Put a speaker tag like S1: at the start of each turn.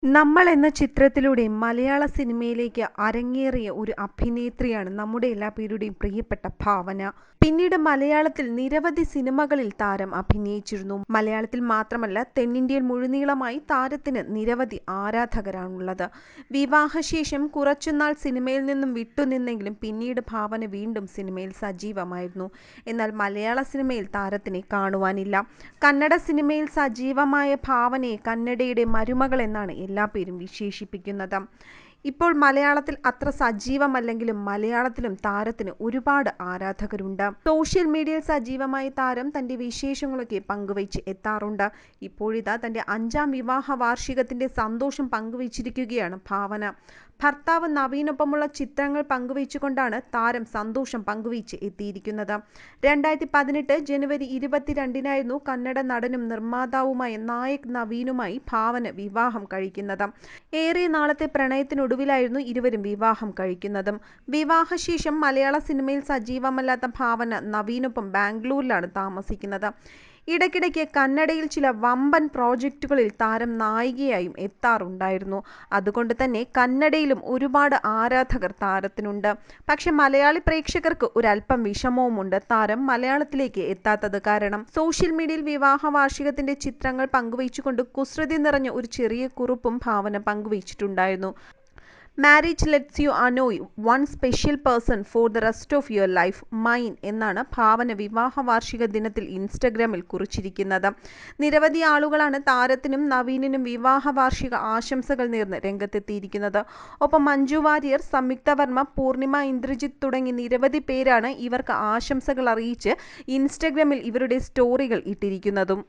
S1: നമ്മൾ എന്ന ചിത്രത്തിലൂടെ മലയാള സിനിമയിലേക്ക് അരങ്ങേറിയ ഒരു അഭിനേത്രിയാണ് നമ്മുടെ എല്ലാ പേരുടെയും പ്രിയപ്പെട്ട ഭാവന. പിന്നീട് മലയാളത്തിൽ നിരവധി സിനിമകളിൽ താരം അഭിനയിച്ചിരുന്നു. മലയാളത്തിൽ മാത്രമല്ല, തെന്നിന്ത്യയിൽ മുഴുനീളമായി താരത്തിന് നിരവധി ആരാധകരാണുള്ളത്. വിവാഹശേഷം കുറച്ചുനാൾ സിനിമയിൽ നിന്നും വിട്ടുനിന്നെങ്കിലും പിന്നീട് ഭാവന വീണ്ടും സിനിമയിൽ സജീവമായിരുന്നു. എന്നാൽ മലയാള സിനിമയിൽ താരത്തിനെ കാണുവാനില്ല. കന്നഡ സിനിമയിൽ സജീവമായ ഭാവനയെ കന്നഡയുടെ മരുമകൾ എന്നാണ് എല്ലാ പേരും വിശേഷിപ്പിക്കുന്നത്. ഇപ്പോൾ മലയാളത്തിൽ അത്ര സജീവമല്ലെങ്കിലും മലയാളത്തിലും താരത്തിന് ഒരുപാട് ആരാധകരുണ്ട്. സോഷ്യൽ മീഡിയയിൽ സജീവമായ താരം തന്റെ വിശേഷങ്ങളൊക്കെ പങ്കുവച്ച് എത്താറുണ്ട്. ഇപ്പോഴിതാ തന്റെ 5ാം വിവാഹ വാർഷികത്തിന്റെ സന്തോഷം പങ്കുവച്ചിരിക്കുകയാണ് ഭാവന. ഭർത്താവ് നവീനൊപ്പമുള്ള ചിത്രങ്ങൾ പങ്കുവച്ചുകൊണ്ടാണ് താരം സന്തോഷം പങ്കുവച്ച് എത്തിയിരിക്കുന്നത്. 2018 ജനുവരി 22-നായിരുന്നു കന്നഡ നടനും നിർമ്മാതാവുമായ നായക് നവീനുമായി ഭാവന വിവാഹം കഴിക്കുന്നത്. ഏറെ നാളത്തെ പ്രണയത്തിനൊടുവിലായിരുന്നു ഇരുവരും വിവാഹം കഴിക്കുന്നതും. വിവാഹശേഷം മലയാള സിനിമയിൽ സജീവമല്ലാത്ത ഭാവന നവീനൊപ്പം ബാംഗ്ലൂരിലാണ് താമസിക്കുന്നത്. ഇടയ്ക്കിടയ്ക്ക് കന്നഡയിൽ ചില വമ്പൻ പ്രോജക്റ്റുകളിൽ താരം നായികയായും എത്താറുണ്ടായിരുന്നു. അതുകൊണ്ട് തന്നെ കന്നഡയിലും ഒരുപാട് ആരാധകർ താരത്തിനുണ്ട്. പക്ഷെ മലയാളി പ്രേക്ഷകർക്ക് ഒരല്പം വിഷമവുമുണ്ട് താരം മലയാളത്തിലേക്ക് എത്താത്തത് കാരണം. സോഷ്യൽ മീഡിയയിൽ വിവാഹ വാർഷികത്തിന്റെ ചിത്രങ്ങൾ പങ്കുവച്ചുകൊണ്ട് കുസൃതി നിറഞ്ഞ ഒരു ചെറിയ കുറിപ്പും ഭാവന പങ്കുവച്ചിട്ടുണ്ടായിരുന്നു. Marriage lets you annoy one special person for the rest of your life mine എന്നാണ് ഭാവന വിവാഹ വാർഷിക ദിനത്തിൽ ഇൻസ്റ്റഗ്രാമിൽ കുറിച്ചിരിക്കുന്നത്. നിരവധി ആളുകളാണ് താരത്തിനും നവീനിനും വിവാഹ വാർഷിക ആശംസകൾ നേർന്ന് രംഗത്തെത്തിയിരിക്കുന്നത്. ഒപ്പം മഞ്ജു വാര്യർ, സംയുക്ത വർമ്മ, പൂർണിമ ഇന്ദ്രജിത്ത് തുടങ്ങി നിരവധി പേരാണ് ഇവർക്ക് ആശംസകൾ അറിയിച്ച് ഇൻസ്റ്റഗ്രാമിൽ ഇവരുടെ സ്റ്റോറികൾ ഇട്ടിരിക്കുന്നതും.